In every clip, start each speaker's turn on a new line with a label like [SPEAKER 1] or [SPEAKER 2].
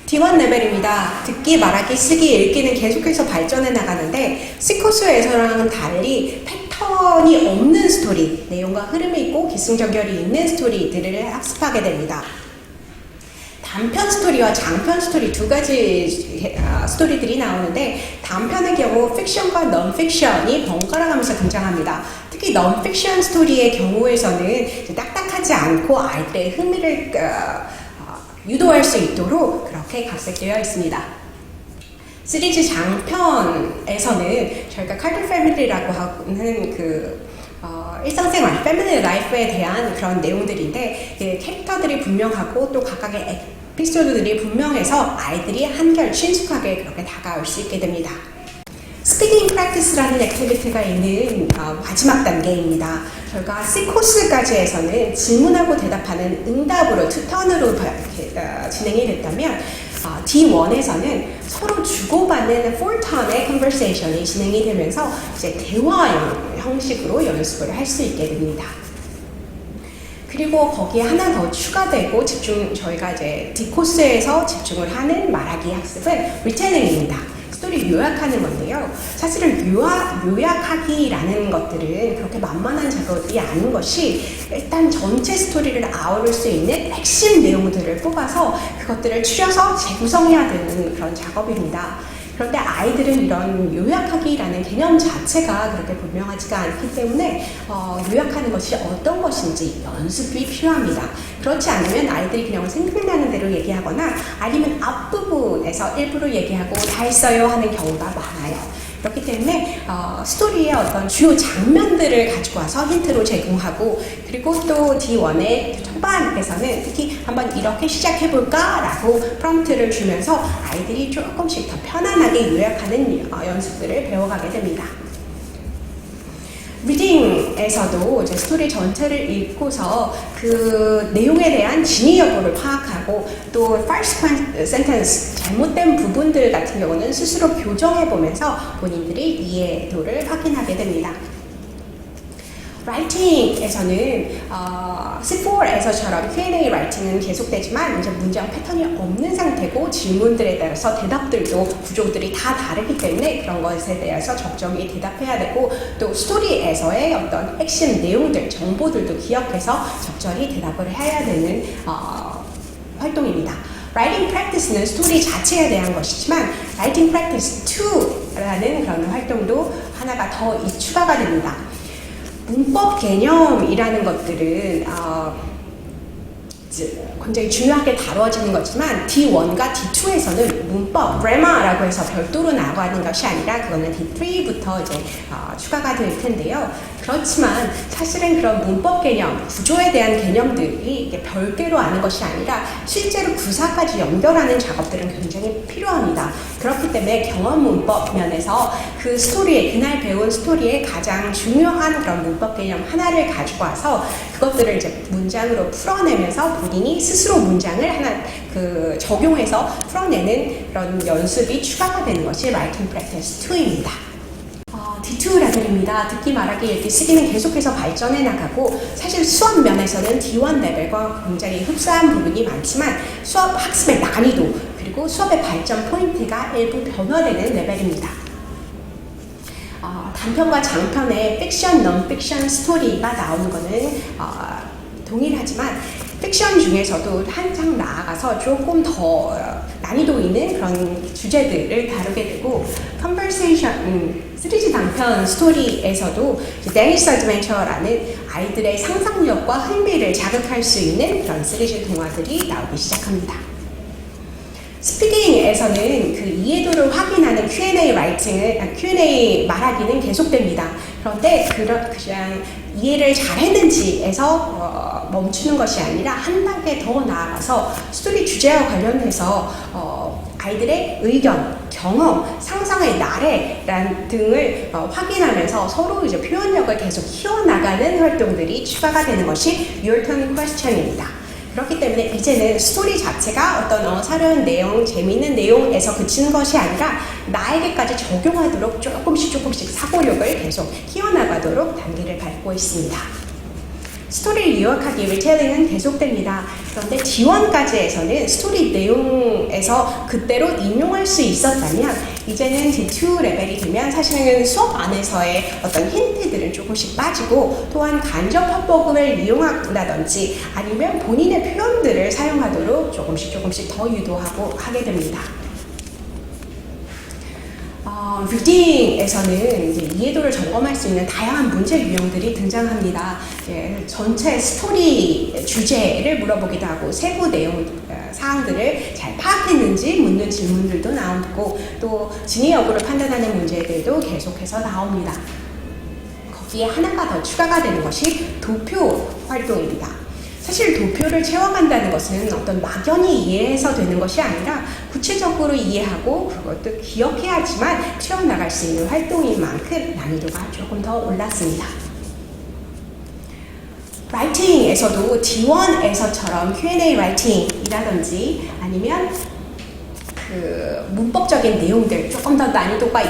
[SPEAKER 1] D1 레벨입니다. 듣기, 말하기, 쓰기, 읽기는 계속해서 발전해 나가는데 C코스에서랑은 달리 패턴이 없는 스토리, 내용과 흐름이 있고 기승전결이 있는 스토리들을 학습하게 됩니다. 단편 스토리와 장편 스토리 두 가지 스토리들이 나오는데 단편의 경우 픽션과 넌픽션이 번갈아가면서 등장합니다. 특히 넌픽션 스토리의 경우에서는 딱딱하지 않고 아이들의 흥미를 유도할 수 있도록 그렇게 각색되어 있습니다. 시리즈 장편에서는 저희가 카드 패밀리라고 하는 일상생활, 패밀리 라이프에 대한 그런 내용들인데 캐릭터들이 분명하고 또 각각의 에피소드들이 분명해서 아이들이 한결 친숙하게 그렇게 다가올 수 있게 됩니다. 스피킹 프랙티스라는 액티비티가 있는 마지막 단계입니다. 저희가 C코스까지에서는 질문하고 대답하는 응답으로 투턴으로 진행이 됐다면 D1에서는 서로 주고받는 4턴의 conversation이 진행이 되면서 이제 대화 형식으로 연습을 할 수 있게 됩니다. 그리고 거기에 하나 더 추가되고 저희가 이제 D코스에서 집중을 하는 말하기 학습은 리테닝입니다. 스토리 요약하는 건데요. 사실은 요약하기라는 것들은 그렇게 만만한 작업이 아닌 것이 일단 전체 스토리를 아우를 수 있는 핵심 내용들을 뽑아서 그것들을 추려서 재구성해야 되는 그런 작업입니다. 그런데 아이들은 이런 요약하기라는 개념 자체가 그렇게 분명하지가 않기 때문에 요약하는 것이 어떤 것인지 연습이 필요합니다. 그렇지 않으면 아이들이 그냥 생각나는 대로 얘기하거나 아니면 앞부분에서 일부러 얘기하고 다 했어요 하는 경우가 많아요. 그렇기 때문에 스토리의 어떤 주요 장면들을 가지고 와서 힌트로 제공하고 그리고 또 D1의 초반에서는 특히 한번 이렇게 시작해볼까 라고 프롬프트를 주면서 아이들이 조금씩 더 편안하게 요약하는 연습들을 배워가게 됩니다. 리딩에서도 이제 스토리 전체를 읽고서 그 내용에 대한 진위 여부를 파악하고 또 false sentence, 잘못된 부분들 같은 경우는 스스로 교정해보면서 본인들이 이해도를 확인하게 됩니다. 라이팅에서는 C4에서처럼 Q&A 라이팅은 계속되지만 이제 문장 패턴이 없는 상태고 질문들에 따라서 대답들도 구조들이 다 다르기 때문에 그런 것에 대해서 적정히 대답해야 되고 또 스토리에서의 어떤 핵심 내용들, 정보들도 기억해서 적절히 대답을 해야 되는 활동입니다. 라이팅 프랙티스는 스토리 자체에 대한 것이지만 라이팅 프랙티스 2라는 그런 활동도 하나가 더 추가가 됩니다. 문법 개념이라는 것들은 굉장히 중요하게 다뤄지는 거지만 D1과 D2에서는 문법, grammar라고 해서 별도로 나가는 것이 아니라 그거는 D3부터 이제 추가가 될 텐데요. 그렇지만 사실은 그런 문법 개념, 구조에 대한 개념들이 이게 별개로 아는 것이 아니라 실제로 구사까지 연결하는 작업들은 굉장히 필요합니다. 그렇기 때문에 경험 문법 면에서 그 스토리에, 그날 배운 스토리에 가장 중요한 그런 문법 개념 하나를 가지고 와서 그것들을 이제 문장으로 풀어내면서 본인이 스스로 문장을 하나 적용해서 풀어내는 그런 연습이 추가가 되는 것이 라이팅 프랙티스 2입니다. D2 레벨입니다. 듣기, 말하기, 읽기, 쓰기는 계속해서 발전해 나가고 사실 수업 면에서는 D1 레벨과 굉장히 흡사한 부분이 많지만 수업 학습의 난이도 그리고 수업의 발전 포인트가 일부 변화되는 레벨입니다. 단편과 장편의 픽션, 넌픽션 스토리가 나오는 것은 동일하지만 픽션 중에서도 한창 나아가서 조금 더 난이도 있는 그런 주제들을 다루게 되고 컨버세이션, 시리즈 단편 스토리에서도 데니스 어드벤처라는 아이들의 상상력과 흥미를 자극할 수 있는 그런 시리즈 동화들이 나오기 시작합니다. 스피킹에서는 그 이해도를 확인하는 Q&A 말하기는 계속됩니다. 그런데 그냥 이해를 잘했는지에서 멈추는 것이 아니라 한 단계 더 나아가서 스토리 주제와 관련해서 아이들의 의견, 경험, 상상의 나래 등을 확인하면서 서로 이제 표현력을 계속 키워나가는 활동들이 추가가 되는 것이 Your Turn Question입니다. 그렇기 때문에 이제는 스토리 자체가 어떤 사려운 내용, 재미있는 내용에서 그치는 것이 아니라 나에게까지 적용하도록 조금씩 사고력을 계속 키워나가도록 단계를 밟고 있습니다. 스토리를 요약하기 리텔링은 계속됩니다. 그런데 D1까지에서는 스토리 내용에서 그대로 인용할 수 있었다면 이제는 D2 레벨이 되면 사실은 수업 안에서의 어떤 힌트들은 조금씩 빠지고 또한 간접 협복을 이용한다든지 아니면 본인의 표현들을 사용하도록 조금씩 더 유도하고 하게 됩니다. 리딩에서는 이제 이해도를 점검할 수 있는 다양한 문제 유형들이 등장합니다. 전체 스토리 주제를 물어보기도 하고 세부 내용 사항들을 잘 파악했는지 묻는 질문들도 나오고 또 진위 여부를 판단하는 문제들도 계속해서 나옵니다. 거기에 하나가 더 추가가 되는 것이 도표 활동입니다. 사실 도표를 채워간다는 것은 어떤 막연히 이해해서 되는 것이 아니라 구체적으로 이해하고 그것도 기억해야지만 채워나갈 수 있는 활동인 만큼 난이도가 조금 더 올랐습니다. 라이팅에서도 D1에서처럼 Q&A 라이팅이라든지 아니면 그 문법적인 내용들 조금 더 난이도가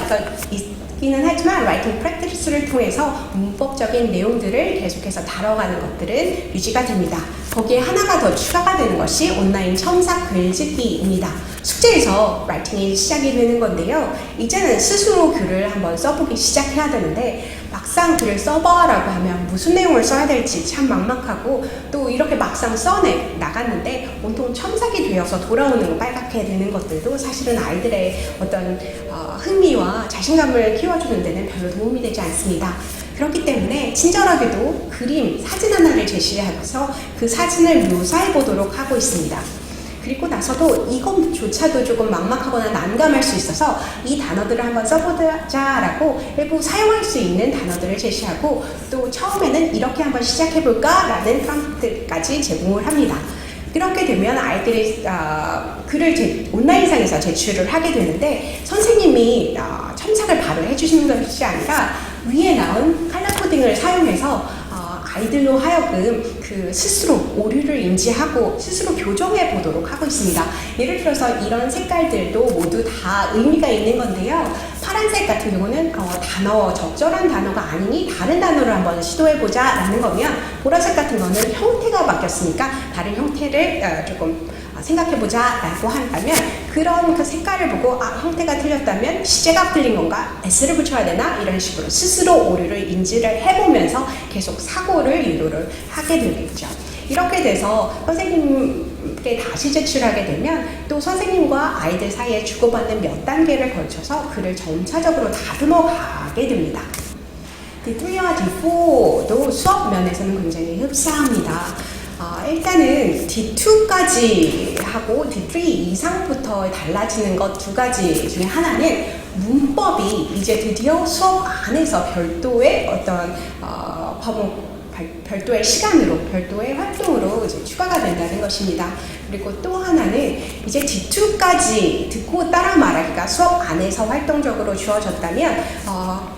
[SPEAKER 1] 있기는 하지만 라이팅 프랙티스를 통해서 문법적인 내용들을 계속해서 다뤄가는 것들은 유지가 됩니다. 거기에 하나가 더 추가가 되는 것이 온라인 첨삭 글짓기입니다. 숙제에서 라이팅이 시작이 되는 건데요. 이제는 스스로 글을 한번 써보기 시작해야 되는데 막상 글을 써봐라고 하면 무슨 내용을 써야 될지 참 막막하고 또 이렇게 막상 나갔는데 온통 첨삭이 되어서 돌아오는 거 빨갛게 되는 것들도 사실은 아이들의 어떤 흥미와 자신감을 키워주는 데는 별로 도움이 되지 않습니다. 그렇기 때문에 친절하게도 그림, 사진 하나를 제시해서 그 사진을 묘사해 보도록 하고 있습니다. 그리고 나서도 이것조차도 조금 막막하거나 난감할 수 있어서 이 단어들을 한번 써보자라고 일부 사용할 수 있는 단어들을 제시하고 또 처음에는 이렇게 한번 시작해볼까 라는 프롬프트까지 제공을 합니다. 그렇게 되면 아이들이 글을 온라인상에서 제출을 하게 되는데 선생님이 첨삭을 바로 해주시는 것이 아니라 위에 나온 컬러 코딩을 사용해서 아이들로 하여금 그 스스로 오류를 인지하고 스스로 교정해 보도록 하고 있습니다. 예를 들어서 이런 색깔들도 모두 다 의미가 있는 건데요. 파란색 같은 경우는 적절한 단어가 아니니 다른 단어를 한번 시도해보자 라는 거면 보라색 같은 거는 형태가 바뀌었으니까 다른 형태를 조금 생각해보자 라고 한다면 그런 그 색깔을 보고 형태가 틀렸다면 시제가 틀린 건가? S를 붙여야 되나? 이런 식으로 스스로 오류를 인지를 해보면서 계속 사고를 유도를 하게 되겠죠. 이렇게 돼서 선생님께 다시 제출하게 되면 또 선생님과 아이들 사이에 주고받는 몇 단계를 거쳐서 글을 점차적으로 다듬어 가게 됩니다. D3와 D4도 수업 면에서는 굉장히 흡사합니다. 일단은 D2까지 하고 D3 이상부터 달라지는 것 두 가지 중에 하나는 문법이 이제 드디어 수업 안에서 별도의 어떤 별도의 시간으로, 별도의 활동으로 이제 추가가 된다는 것입니다. 그리고 또 하나는 이제 D2까지 듣고 따라 말하기가 수업 안에서 활동적으로 주어졌다면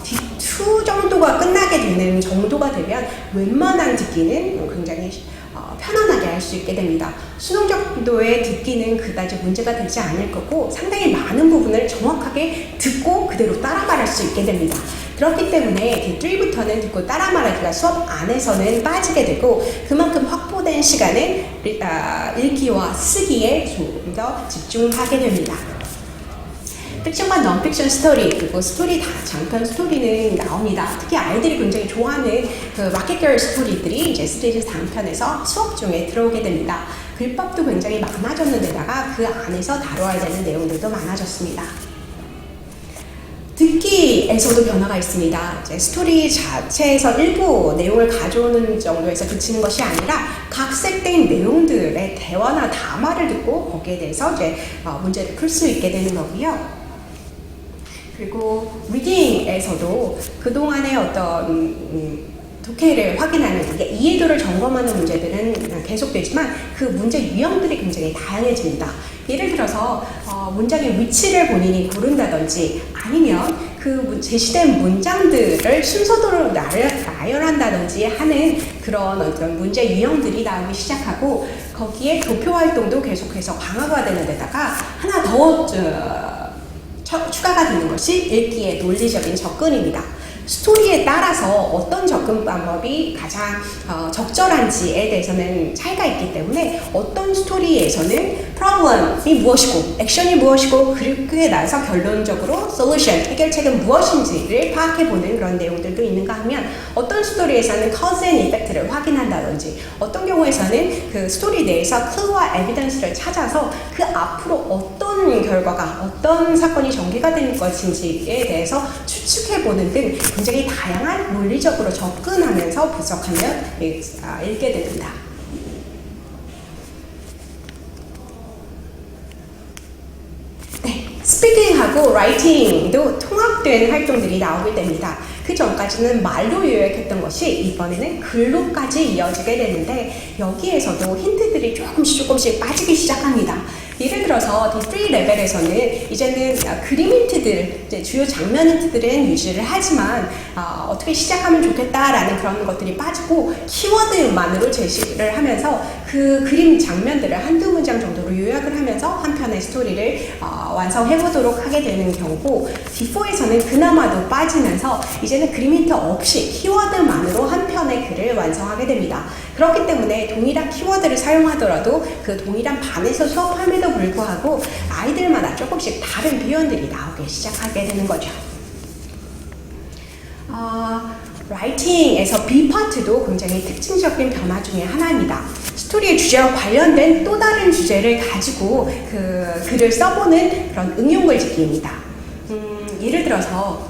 [SPEAKER 1] D2 정도가 끝나게 되는 정도가 되면 웬만한 듣기는 굉장히 편안하게 할 수 있게 됩니다. 수능 정도의 듣기는 그다지 문제가 되지 않을 거고 상당히 많은 부분을 정확하게 듣고 그대로 따라 말할 수 있게 됩니다. 그렇기 때문에 D3부터는 듣고 따라 말하기가 수업 안에서는 빠지게 되고 그만큼 확보된 시간은 읽기와 쓰기에 조금 더 집중하게 됩니다. 픽션과 넌픽션 스토리 그리고 스토리 장편 스토리는 나옵니다. 특히 아이들이 굉장히 좋아하는 그 마켓걸 스토리들이 이제 시리즈 장편에서 수업 중에 들어오게 됩니다. 글법도 굉장히 많아졌는데다가 그 안에서 다뤄야 되는 내용들도 많아졌습니다. 듣기에서도 변화가 있습니다. 이제 스토리 자체에서 일부 내용을 가져오는 정도에서 그치는 것이 아니라 각색된 내용들의 대화나 담화를 듣고 거기에 대해서 이제 문제를 풀 수 있게 되는 거고요. 그리고 리딩에서도 그동안의 어떤 독해를 확인하는 이해도를 점검하는 문제들은 계속되지만 그 문제 유형들이 굉장히 다양해집니다. 예를 들어서 문장의 위치를 본인이 고른다든지 아니면 그 제시된 문장들을 순서대로 나열한다든지 하는 그런 어떤 문제 유형들이 나오기 시작하고 거기에 도표 활동도 계속해서 강화가 되는 데다가 하나 더 추가가 되는 것이 읽기의 논리적인 접근입니다. 스토리에 따라서 어떤 접근 방법이 가장 적절한지에 대해서는 차이가 있기 때문에 어떤 스토리에서는 problem이 무엇이고 액션이 무엇이고 그렇게 나서 결론적으로 solution, 해결책은 무엇인지를 파악해보는 그런 내용들도 있는가 하면 어떤 스토리에서는 cause and effect를 확인한다든지 어떤 경우에서는 그 스토리 내에서 clue와 evidence를 찾아서 그 앞으로 어떤 결과가 어떤 사건이 전개가 되는 것인지에 대해서 추측해보는 등 굉장히 다양한 논리적으로 접근하면서 분석하며 읽게 됩니다. 스피킹하고 라이팅도 통합된 활동들이 나오게 됩니다. 그 전까지는 말로 요약했던 것이 이번에는 글로까지 이어지게 되는데 여기에서도 힌트들이 조금씩 빠지기 시작합니다. 예를 들어서 D3 레벨에서는 이제는 그림 힌트들, 이제 주요 장면 힌트들은 유지를 하지만 어떻게 시작하면 좋겠다라는 그런 것들이 빠지고 키워드만으로 제시를 하면서 그 그림 장면들을 한두 문장 정도로 요약을 하면서 한 편의 스토리를 완성해보도록 하게 되는 경우고 D4에서는 그나마도 빠지면서 이제는 그림 힌트 없이 키워드만으로 한 편의 글을 완성하게 됩니다. 그렇기 때문에 동일한 키워드를 사용하더라도 그 동일한 반에서 수업함에도 불구하고 아이들마다 조금씩 다른 표현들이 나오기 시작하게 되는 거죠. 라이팅에서 B파트도 굉장히 특징적인 변화 중에 하나입니다. 스토리의 주제와 관련된 또 다른 주제를 가지고 그 글을 써보는 그런 응용글 짓기입니다. 예를 들어서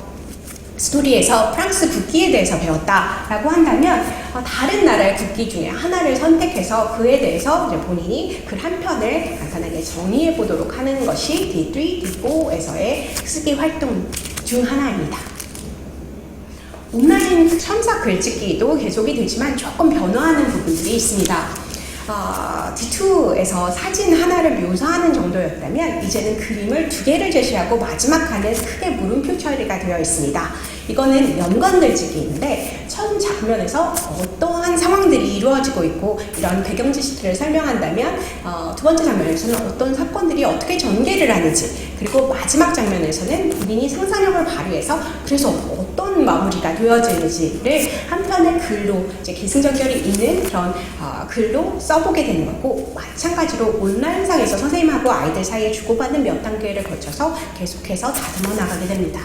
[SPEAKER 1] 스토리에서 프랑스 국기에 대해서 배웠다라고 한다면 다른 나라의 국기 중에 하나를 선택해서 그에 대해서 이제 본인이 글 한 편을 간단하게 정리해 보도록 하는 것이 D3, D4에서의 쓰기 활동 중 하나입니다. 온라인 첨삭 글짓기도 계속이 되지만 조금 변화하는 부분들이 있습니다. D2에서 사진 하나를 묘사하는 정도였다면 이제는 그림을 2개를 제시하고 마지막 칸은 크게 물음표 처리가 되어 있습니다. 이거는 연관 글짓기인데 첫 장면에서 어떠한 상황들이 이루어지고 있고 이런 배경 지시들을 설명한다면 두 번째 장면에서는 어떤 사건들이 어떻게 전개를 하는지 그리고 마지막 장면에서는 본인이 상상력을 발휘해서 그래서 어떤 마무리가 되어지는지를 한 편의 글로 이제 기승전결이 있는 그런 글로 써보게 되는 거고 마찬가지로 온라인상에서 선생님하고 아이들 사이에 주고받는 몇 단계를 거쳐서 계속해서 다듬어 나가게 됩니다.